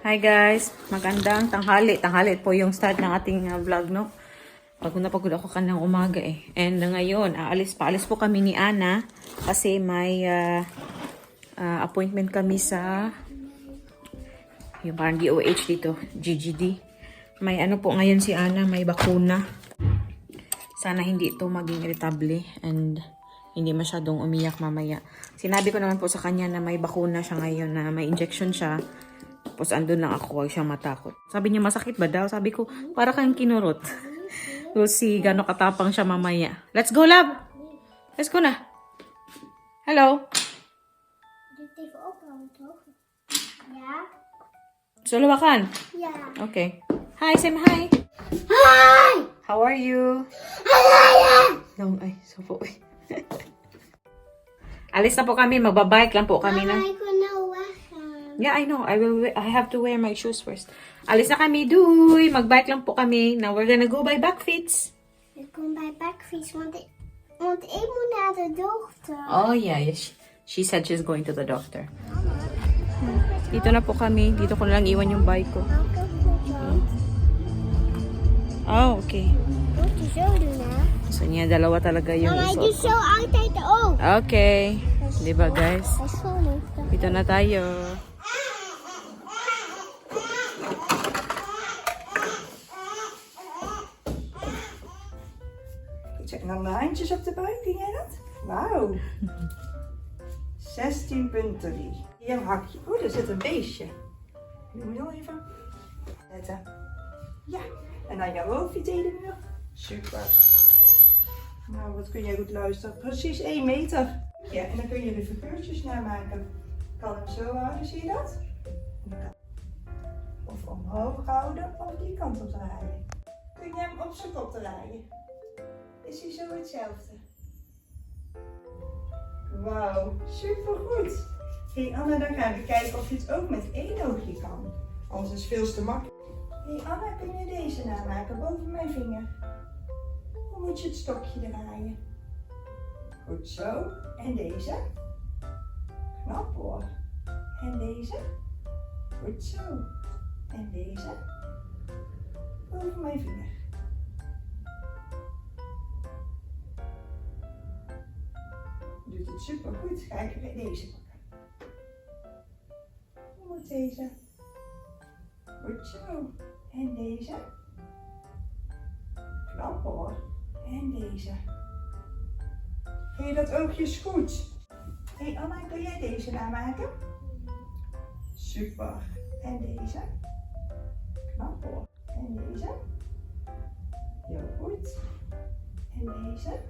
Hi guys, magandang tanghali. Tanghali po yung start ng ating vlog, no? Pagod na pagod ako kanang umaga eh. And ngayon, paalis po kami ni Ana kasi may appointment kami sa yung parang DOH dito, GGD. May ano po ngayon si Ana, may bakuna. Sana hindi ito maging irritable and hindi masyadong umiyak mamaya. Sinabi ko naman po sa kanya na may bakuna siya ngayon, na may injection siya. Tapos andun lang ako, huwag siyang matakot. Sabi niya, masakit ba daw? Sabi ko, para kang kinurot. We'll see gano'ng katapang siya mamaya. Let's go, love! Let's go na! Hello? Ja? Zullen we gaan? Ja. Okay. Hi, say hi. Hi! How are you? No, ay, so po. Alis na po kami, magbabike lang po kami na. Mama, ik wil nou weggaan. Yeah, I know. I have to wear my shoes first. Alis na kami, doei. Magbike lang po kami. Now we're gonna go by Backfits. Ik kom bij Backfiets, want ik moet naar de dokter. Oh, yeah. Yes. She said she's going to the doctor. Dito na po kami. Dito ko na lang iwan yung bike ko. Oh, okay. Moet je zo doen, hè? So niya, dalawa talaga yung Mama, ik doe isuot. zo altijd ook. Okay. Diba, guys? Dat is zo leuk. Dito na tayo. Check nou mijn handjes op de buik, kun jij dat? Wauw. 16,3. Hier een hakje. Oh, daar zit een beestje. Je moet heel even letten. Ja, en dan jouw hoofdje tegen de muur. Super. Nou, wat kun jij goed luisteren. Precies 1 meter. Ja, en dan kun je de figuurtjes namaken. Ik kan hem zo houden, zie je dat? En dan kan- Of omhoog houden of die kant op draaien. Kun je hem op zijn kop draaien? Is hij zo hetzelfde? Wauw, supergoed. Hé Anna, dan gaan we kijken of je het ook met 1 oogje kan. Anders is het veel te makkelijk. Hé Anna, kun je deze namaken boven mijn vinger? Hoe moet je het stokje draaien? Goed zo. En deze? Knap hoor. En deze? Goed zo. En deze? Boven mijn vinger. Je doet het super goed. Ga ik weer deze pakken. Hoe moet deze? Goed zo. En deze? Knap hoor. En deze. Vind je dat oogjes goed? Hé Anna, kun jij deze namaken? Super. En deze? Knap hoor. En deze? Heel goed. En deze?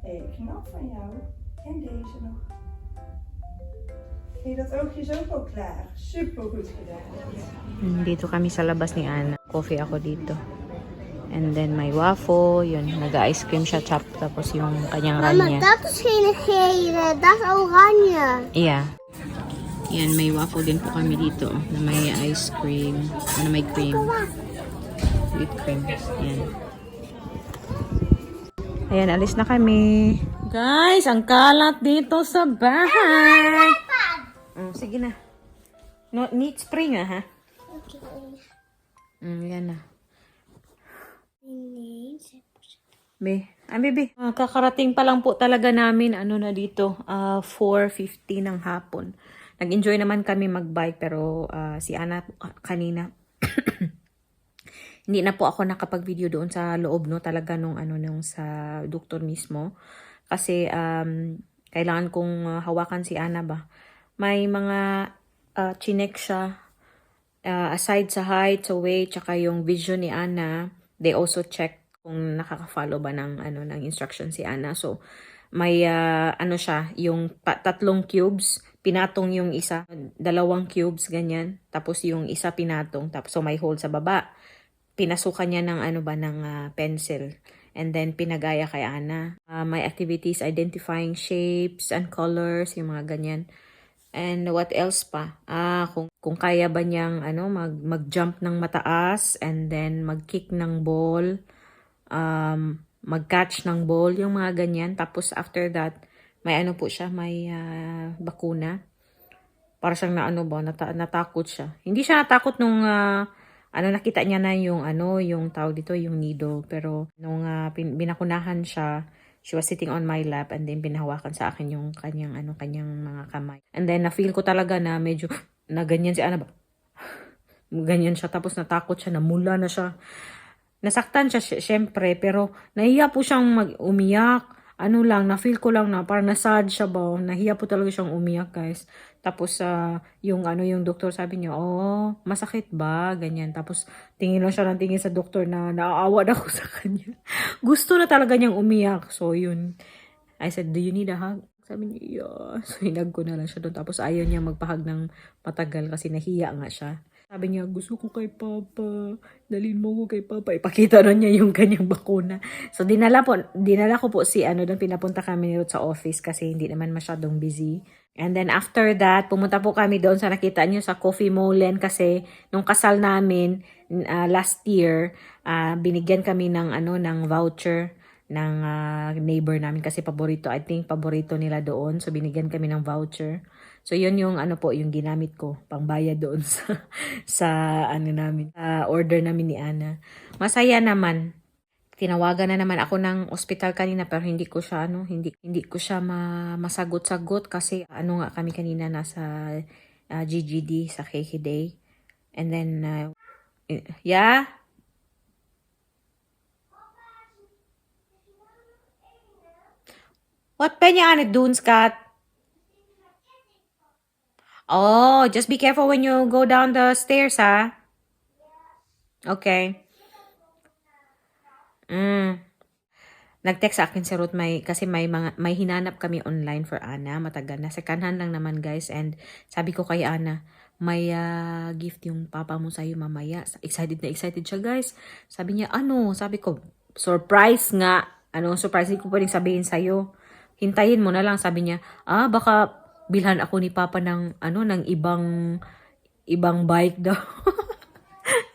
Hé, knap van jou. En deze nog. Vind je dat oogjes ook al klaar? Super goed gedaan. Dito kami sa labas ni Ana. Coffee ako dito. And then may waffle. Yun, nag-ice cream siya, chop. Tapos yung kanyang Mama, ranya. dat is geen gele, dat is oranje. Yeah. Yan, may waffle din po kami dito. Na may ice cream. Na may cream. With cream. Yan. Ayan, alis na kami. Guys, ang kalat dito sa bahay. Sige na. No, need spring ha? Oké. Yan na. Nee. Baby. Kakarating pa lang po talaga namin, na dito, 4:50 ng hapon. Nag-enjoy naman kami mag-bike, pero si Ana kanina, hindi na po ako nakapag-video doon sa loob, no, talaga nung sa doktor mismo. Kasi, kailangan kong hawakan si Ana ba. May mga chinek siya, aside sa height, sa weight, tsaka yung vision ni Ana, they also check kung nakaka-follow ba ng instruction si Ana. So, may siya, yung 3 cubes, pinatong yung isa, 2 cubes, ganyan. Tapos yung isa pinatong, tapos so may hole sa baba. Pinasukan niya ng ng pencil. And then pinagaya kay Ana. May activities identifying shapes and colors, yung mga ganyan. And what else pa? Kung kaya ba niyang mag-jump ng mataas and then mag-kick ng ball, mag-catch ng ball, yung mga ganyan. Tapos after that, may po siya, may bakuna. para siyang natakot siya. Hindi siya natakot nung nakita niya na yung yung tawag dito, yung needle. Pero nung binakunahan siya, she was sitting on my lap and then pinahawakan sa akin yung kanyang mga kamay. And then na-feel ko talaga na medyo na ganyan si Ana ba. Ganyan siya, tapos natakot siya, namula na siya. Nasaktan siya syempre, pero nahiya po siyang umiyak. Na-feel ko lang na parang nasad siya ba. Nahiya po talaga siyang umiyak, guys. Tapos, yung doktor sabi niya, oh, masakit ba? Ganyan. Tapos, tingin lang siya ng tingin sa doktor na naaawa na ako sa kanya. Gusto na talaga niyang umiyak. So, yun. I said, do you need a hug? Sabi niya, yeah. So, hinag ko na lang siya doon. Tapos, ayaw niya magpahag ng matagal kasi nahiya nga siya. Sabi niya, gusto ko kay Papa. Dalhin mo ko kay Papa. Ipakita na niya yung kanyang bakuna. So, dinala ko po si doon pinapunta kami ni Ruth sa office kasi hindi naman masyadong busy. And then after that, pumunta po kami doon sa nakita niyo sa Coffee Molen kasi nung kasal namin last year, binigyan kami ng voucher ng neighbor namin kasi I think paborito nila doon. So, binigyan kami ng voucher. So, yun yung yung ginamit ko, pangbayad doon sa namin, order namin ni Ana. Masaya naman. Tinawagan na naman ako ng ospital kanina pero hindi ko siya hindi ko siya masagot-sagot kasi nga kami kanina nasa GGD sa KK Day. And then yeah. What pa niya doon, Scott? Oh, just be careful when you go down the stairs, ha? Okay. Nag-text sa akin si Ruth kasi may hinanap kami online for Ana, matagal na. Secondhand lang naman, guys. And sabi ko kay Ana, may gift yung papa mo sa'yo mamaya. Excited na excited siya, guys. Sabi niya, Sabi ko, surprise nga. Surprise? Hindi ko pwedeng sabihin sa'yo. Hintayin mo na lang, sabi niya. Baka bilhan ako ni Papa ng ng ibang bike daw.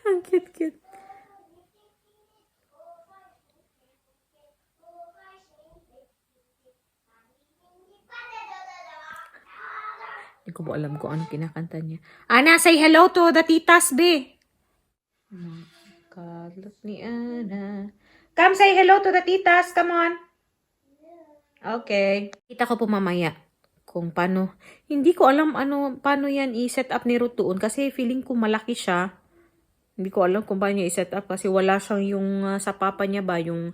Ang cute. Hindi ko po alam kung ano kinakanta niya. Ana, say hello to the titas, be. Kalat ni Ana. Come say hello to the titas, come on. Okay. Kita ko po mamaya kung paano. Hindi ko alam paano yan i-set up ni Ruth doon kasi feeling ko malaki siya. Hindi ko alam kung paano niya i-set up kasi wala siyang yung sa papa niya ba yung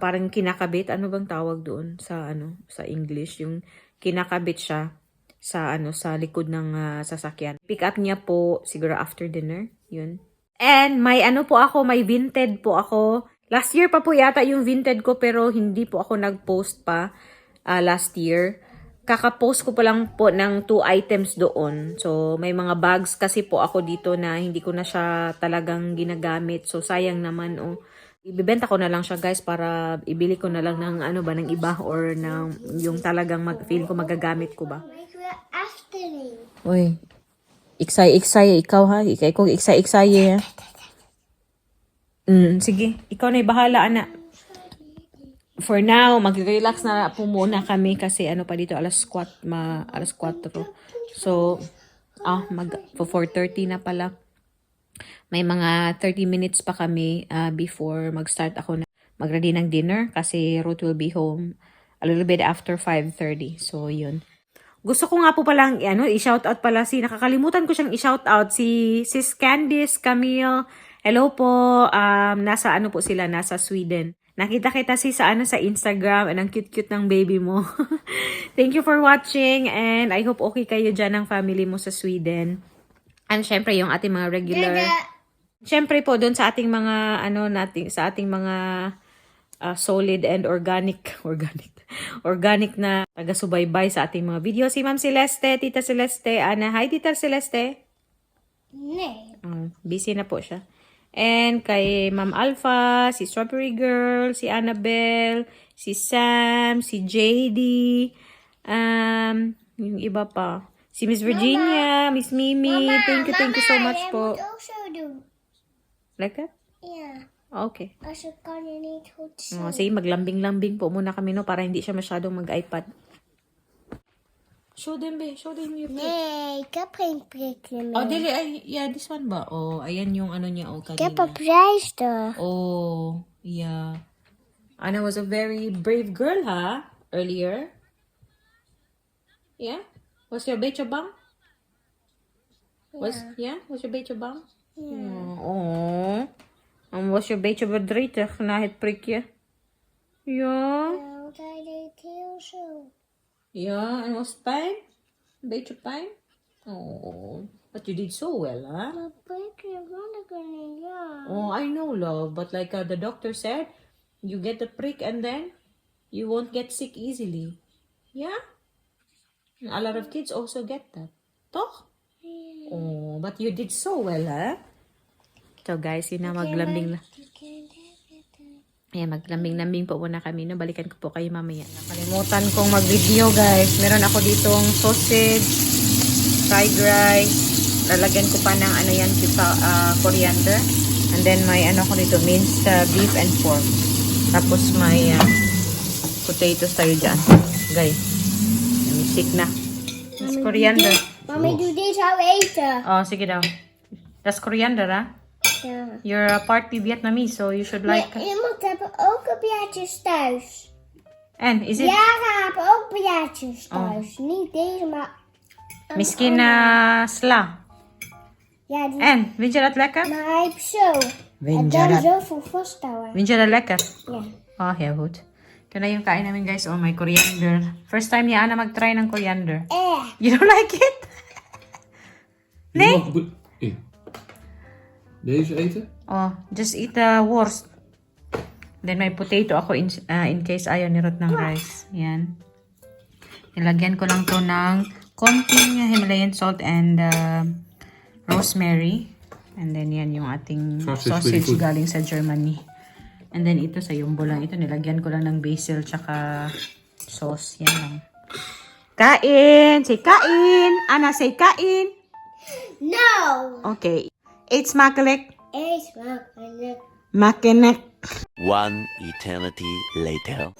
parang kinakabit. Ano bang tawag doon sa sa English? Yung kinakabit siya sa sa likod ng sasakyan. Pick up niya po siguro after dinner. Yun. And may may Vinted po ako. Last year pa po yata yung Vinted ko pero hindi po ako nag-post pa last year. Kaka-post ko pa lang po ng 2 items doon. So, may mga bags kasi po ako dito na hindi ko na siya talagang ginagamit. So, sayang naman. Ibibenta ko na lang siya, guys, para ibili ko na lang ng ng iba or ng yung talagang feeling ko magagamit ko ba. Uy, iksay ikaw ha. Ikay ko iksay ha. Sige, ikaw na bahala, Ana. For now, mag-relax na po muna kami kasi pa dito, alas 4. So, 4:30 na pala. May mga 30 minutes pa kami before mag-start ako na mag-ready ng dinner kasi Ruth will be home a little bit after 5:30. So, yun. Gusto ko nga po palang i-shoutout pala nakakalimutan ko siyang i-shoutout si Sis Candice Camille. Hello po. Nasa po sila, nasa Sweden. Nakita kita sa Instagram and ang cute-cute ng baby mo. Thank you for watching and I hope okay kayo dyan ng family mo sa Sweden. And syempre yung ating mga regular. Syempre po doon sa ating mga sa ating mga solid and organic na taga-subaybay sa ating mga video. Si Ma'am Celeste, Tita Celeste, Ana. Hi, Tita Celeste. Busy na po siya. And kay Ma'am Alpha, si Strawberry Girl, si Annabelle, si Sam, si JD, yung iba pa. Si Miss Virginia, Miss Mimi, thank you so much po. Like that? Yeah. Okay. Also gonna need to Sige, maglambing-lambing po muna kami para hindi siya masyadong mag-iPad. Show them, be. Show them your prick. Nee, ik heb geen prikje Oh, meer. dili. Ay, yeah, this one ba? Oh, ayan yung ano niya. Oh, Ik heb een kanina. pleister. Oh, yeah. Anna was a very brave girl, huh? Earlier. Yeah? Was your beetje bang? Was your beetje bang? Ja. Oh. En was je beetje verdrietig na het prikje? Ja. Ja, want hij deed heel zo. Ja, en was het pijn? Een beetje pijn? Oh. But you did so well, huh? Dat prikje vond ik er niet, ja. Oh, I know, love. But like the doctor said, you get the prick and then you won't get sick easily. Yeah? And a lot of kids also get that. Toch? Oh, but you did so well, huh? So guys, yun na maglambing na. Ayan, maglambing-lambing po muna kami. No? Balikan ko po kayo mamaya. Nakalimutan kong mag-video, guys. Meron ako ditong sausage, fried rice. Lalagyan ko pa ng ano yan, coriander. And then may ano ko dito, minced beef and pork. Tapos may potatoes tayo dyan. Guys, sick na. That's coriander. Mami, doe dit zou eten. Oh, sige daw. That's coriander, ha? Ja. You're partly Vietnamese, so you should like... Maar iemand hebben ook piaatjes thuis. And, is it... Jara hebben ook piaatjes thuis. Niet deze, maar... Misschien sla. Ja, die... En, vind je dat lekker? Maar hij heeft zo. Vind En je dan dat, zo voor vasthouden. vind je dat lekker? Ja. Oh, heel goed. Ito na yung kain namin, guys. Oh, may coriander. First time ni Ana mag-try ng coriander. You don't like it? Nee? Deze eten? Oh, just eat the worst. Then may potato ako in case ayaw ni Ruth ng rice. Yan. Nilagyan ko lang to ng konting Himalayan salt and rosemary. And then yan yung ating sausage galing sa Germany. And then ito sa yumbo lang. Ito nilagyan ko lang ng basil tsaka sauce. Yan lang. Kain! Say kain! Ana, say kain! No! Okay. It's makkelijk. Eet makkelijk. Makkelijk. One eternity later.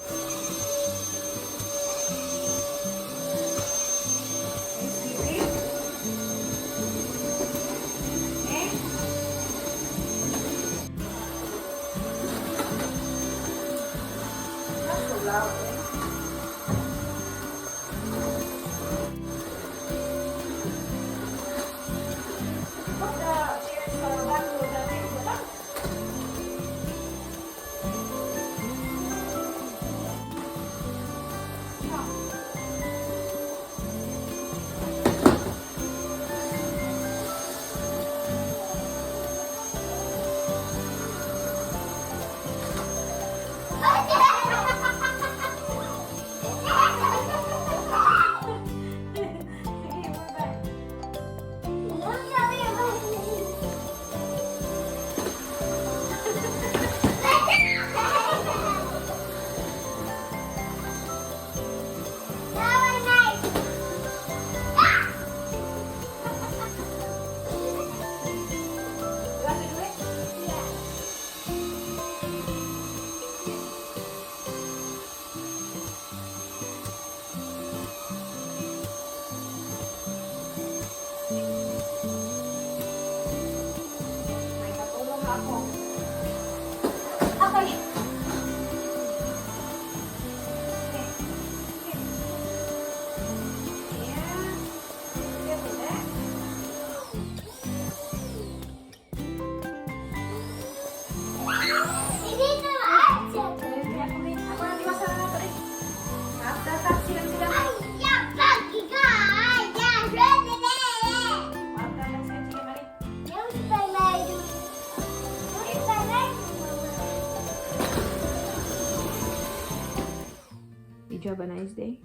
Did you have a nice day?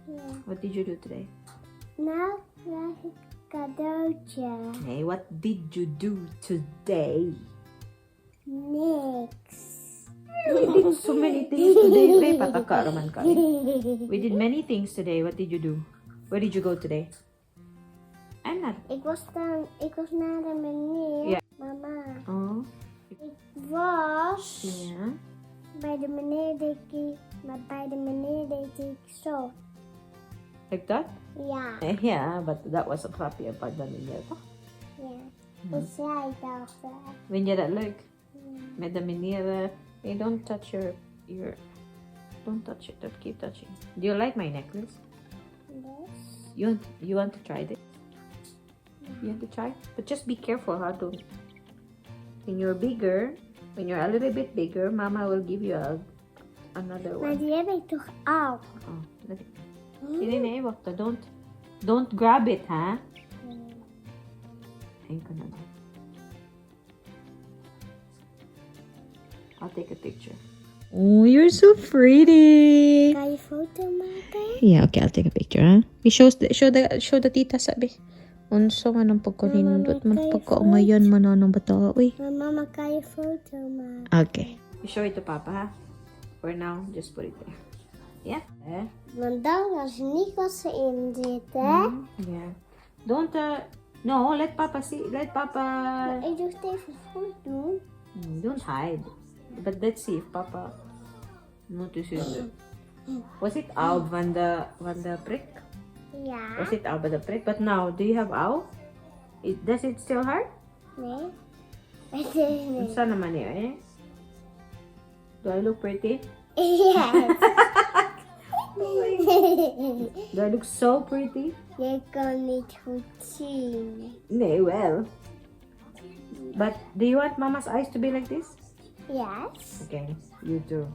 Ja. What did you do today? Nou krijg ik cadeautje. Hey, what did you do today? Niks. We did so many things today. May pataka raman ka. We did many things today. What did you do? Where did you go today? I'm not. Ik was naar de meneer. Ja. Mama. Oh. Ik was Yeah. bij de meneer deed ik, maar bij de meneer deed ik zo. Like that? Yeah. Yeah, but that was a crappy pagda ninyo. Yeah. It's right after. When you're that like, med the minera, hey, don't touch your, don't touch it, don't keep touching. Do you like my necklace? Yes. You want to try this? You want to try? But just be careful how to, when you're bigger, when you're a little bit bigger, Mama will give you another Maar one. die heb ik toch al? Oh, nee, wacht. Don't grab it, ha? Ayun ko na. I'll take a picture. Oh, you're so pretty. Kan je foto maken? Yeah, okay, I'll take a picture, ha? Show the tita sabi. Unso man ang pagkulinundot man pagkaungayon man ang bata. Uy. Maar mama, kan je foto maken? Okay. You show it to Papa, ha? For now, just put it there. Yeah? Want dan als je niet wat ze in zitten. Yeah. Don't, no, let Papa see. Let Papa... Ik doe het even goed doen. Don't hide. But let's see if Papa notices it. Was it out van the prick? Ja. Was it out by the prick? But now, do you have out? Does it still hurt? Nee. Het is niet. Saan naman eh? Do I look pretty? Yes. Do I look so pretty? Je kan niet goed zien. Nee, well. But do you want Mama's eyes to be like this? Yes. Okay, you too.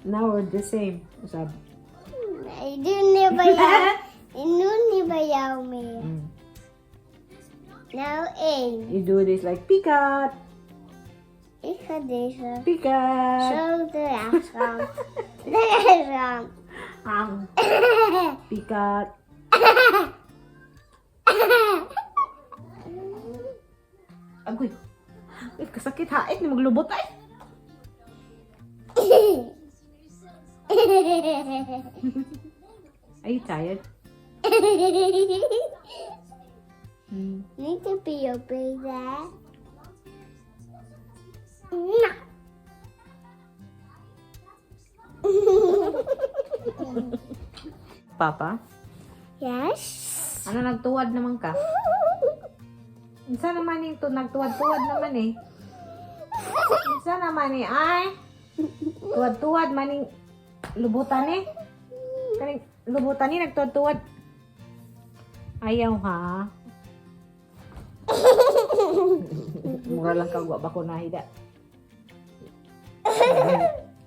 Now we're the same. Sabi. Ik doe niet bij jou. Ik doe niet bij jou meer. Nou, 1. You do this like Pikaat, Ik ga deze Pikaat. zo eruit gaan. Eruit gaan. Pikaat. Agoy. Eh, kasakit hait ni maglubot ay. Are you tired? Niet te POP, hè? Papa, Yes. ano nagtuwad naman ka? Isa naman yung nagtuwad-tuwad naman eh. Isa naman eh, ay. Tuwad-tuwad maning lubutan eh. Kaning lubutan eh, nagtuwad-tuwad. Ayaw ha. Mura lang kagwa ba ko nahida.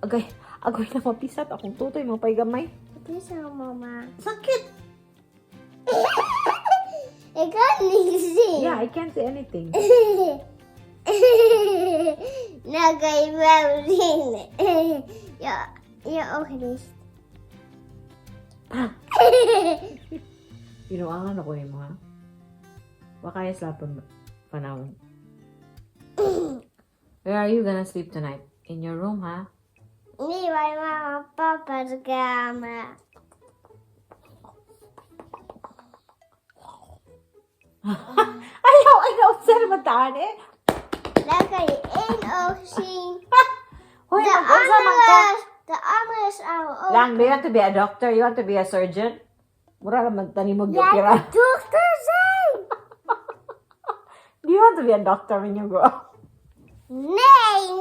Agay, na mapisat akong tutoy mo pa'y gamay. Wat is er, mama? Sakit! Ik kan niet zien. Yeah, I can't say anything. Nou kan je wel zien. Ja, je ogen dicht. Pinuangan ako yung mga. Wakaya slapon panahon. Where are you gonna sleep tonight? In your room, ha? Nee, bij mama en papa's kamer. Ayaw, sir, mataan eh. Daar kan je één oog zien. Hoy, De andere is aan mijn oog. Lang, do you want to be a doctor? You want to be a surgeon? Mura lang magtanimog yung Jij pira. moet dokter zijn. Do you want to be a doctor when you grow up? Nee.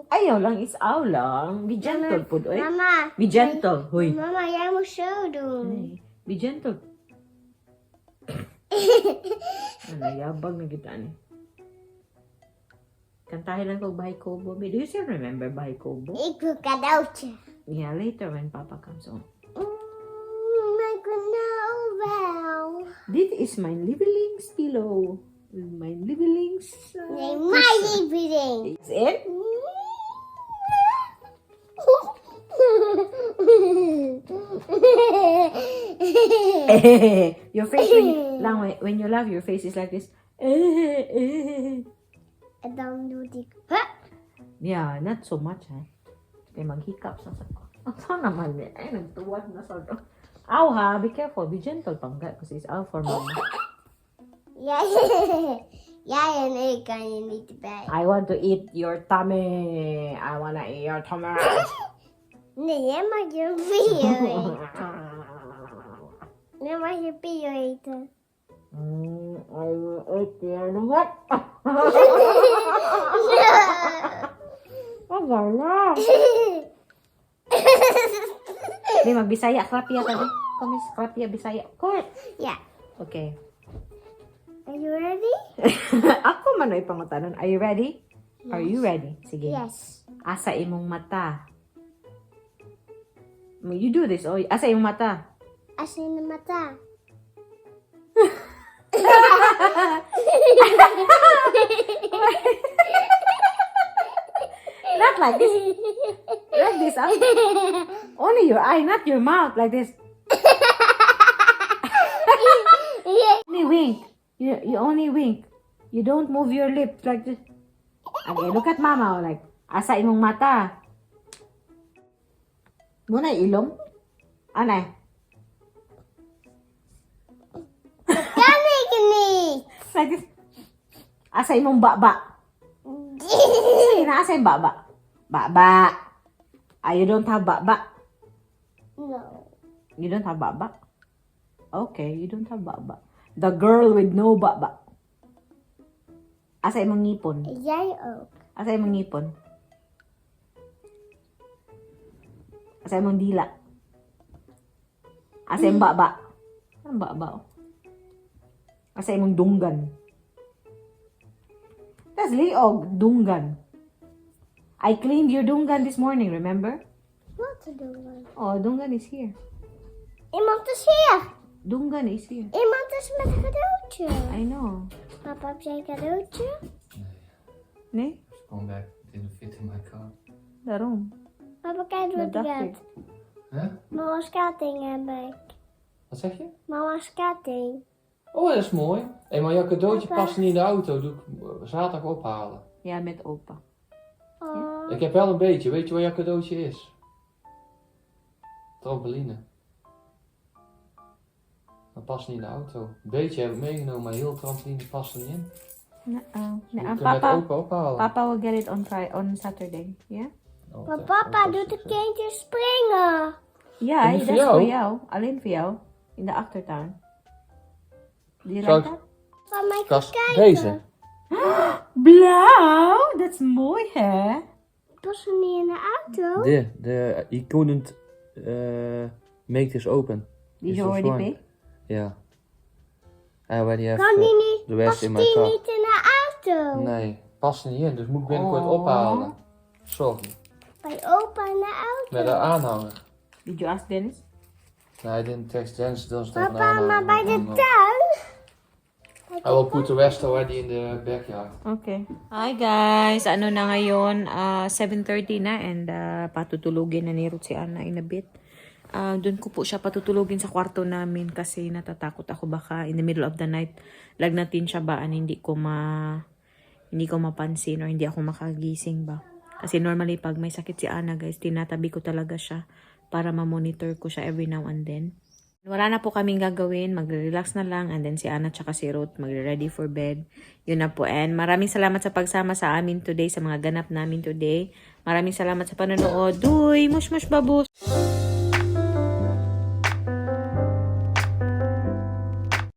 Ayaw lang, is aw lang. Be gentle, pud, oy. Mama. Be gentle, hoy. Mama, jij moet zo doen. Ay, be gentle. Ano, yabag na kita ni. Kantahin lang kong Bahay Kobo. Do you still remember Bahay Kobo? Ik wil cadeautje. Yeah, later when Papa comes home. Ik wil nou wel. Dit is mijn lievelingspillow. Mijn lievelings... Nee, mijn lieveling. Is it? Your face, when you laugh, your face is like this. En dan doe ik... Yeah, not so much, ha? Kaya mag-hiccups na sa ko. Ang saan naman eh? Ay, nagtuwad na sa to. Ow, ha? Be careful. Be gentle, pangga. Kasi it's out for mama. Jij en ik kan je niet bij. I want to eat your tummy. I wanna eat your tummy. Nee, jij mag je bio eten. Jij mag je bio eten. I will eat your what? Wag na. Di magbisaya, krapya ka din. Kumis, krapya, bisaya. Cool. Yeah. Okay. Are you ready? Ako man ay pangutanon. Are you ready? Are you ready? Sige. Yes. Asa imong mata. You do this. Oh, asa imong mata. Asa na mata. Not like this. Like this. Only your eye, not your mouth. Like this. Only wink. You only wink. You don't move your lips like this. Okay, look at mama. Like, asa imong mata. Muna ilong? Anay? Kan ik niet. Like this. Asa imong baba. Sige na, asa yung baba. Baba. Ah, you don't have baba. No. You don't have baba? Okay, you don't have baba. The girl with no baba. Asa imong ngipon? Jij ook. Asa imong ngipon? Asa imong dila? Asa imong baba? Anong baba? Oh? Asa imong dunggan? That's liog, dunggan. I cleaned your dunggan this morning, remember? Wat te doen? Oh, dunggan is here. Iemand is hier. Dunggan is here. Iemand is met een cadeautje. I know. Papa, heb jij een cadeautje? Nee? Come back. Didn't fit in my car. Daarom. Papa, kijk Dat wat ik dacht heb. ik. Huh? Mama's ketting heb ik. Wat zeg je? Mama's ketting. Oh, dat is mooi. Hé, maar jouw cadeautje Papa. past niet in de auto. Doe ik zaterdag ophalen. Ja, met opa. Oh. Ik heb wel een beetje. Weet je waar jouw cadeautje is? Trampoline. Dat past niet in de auto. Een beetje heb ik meegenomen, maar heel trampoline past er niet in. Nee, Dus nee, ik kan met papa, opa ophalen. papa will get it on Saturday. Yeah? Oh, Maar dat- papa dat is doet de succes. kindjes springen. Ja, En dat die is voor jou? voor jou. Alleen voor jou. In de achtertuin. Do you Zal like ik- that? Van mij Kast, kijken. deze. Blauw! Dat is mooi, hè? Past er niet in de auto? You couldn't make this open. Did Is you this already one? pay? Ja. I already have Kan die niet? the rest Past in die my car. niet in de auto? Nee, past er niet in, dus moet ik binnenkort Oh. ophalen. Sorry. Bij opa in de auto. Met een aanhanger. Did you ask Dennis? Nee, I didn't text Jens, dan is het even een Papa, aanhanger. maar bij de Dan- tuin? I will put the rest already in the backyard. Okay. Hi guys! Ano na ngayon? 7:30 na and patutulugin na ni Ruth si Anna in a bit. Doon ko po siya patutulugin sa kwarto namin kasi natatakot ako baka in the middle of the night lagnatin siya ba hindi ko mapansin or hindi ako makagising ba. Kasi normally pag may sakit si Anna guys, tinatabi ko talaga siya para ma-monitor ko siya every now and then. Wala na po kaming gagawin, magre-relax na lang and then si Anna tsaka si Ruth magre-ready for bed. Yun na po. And maraming salamat sa pagsama sa amin today, sa mga ganap namin today. Maraming salamat sa panonood. Duy! Mush mush babush!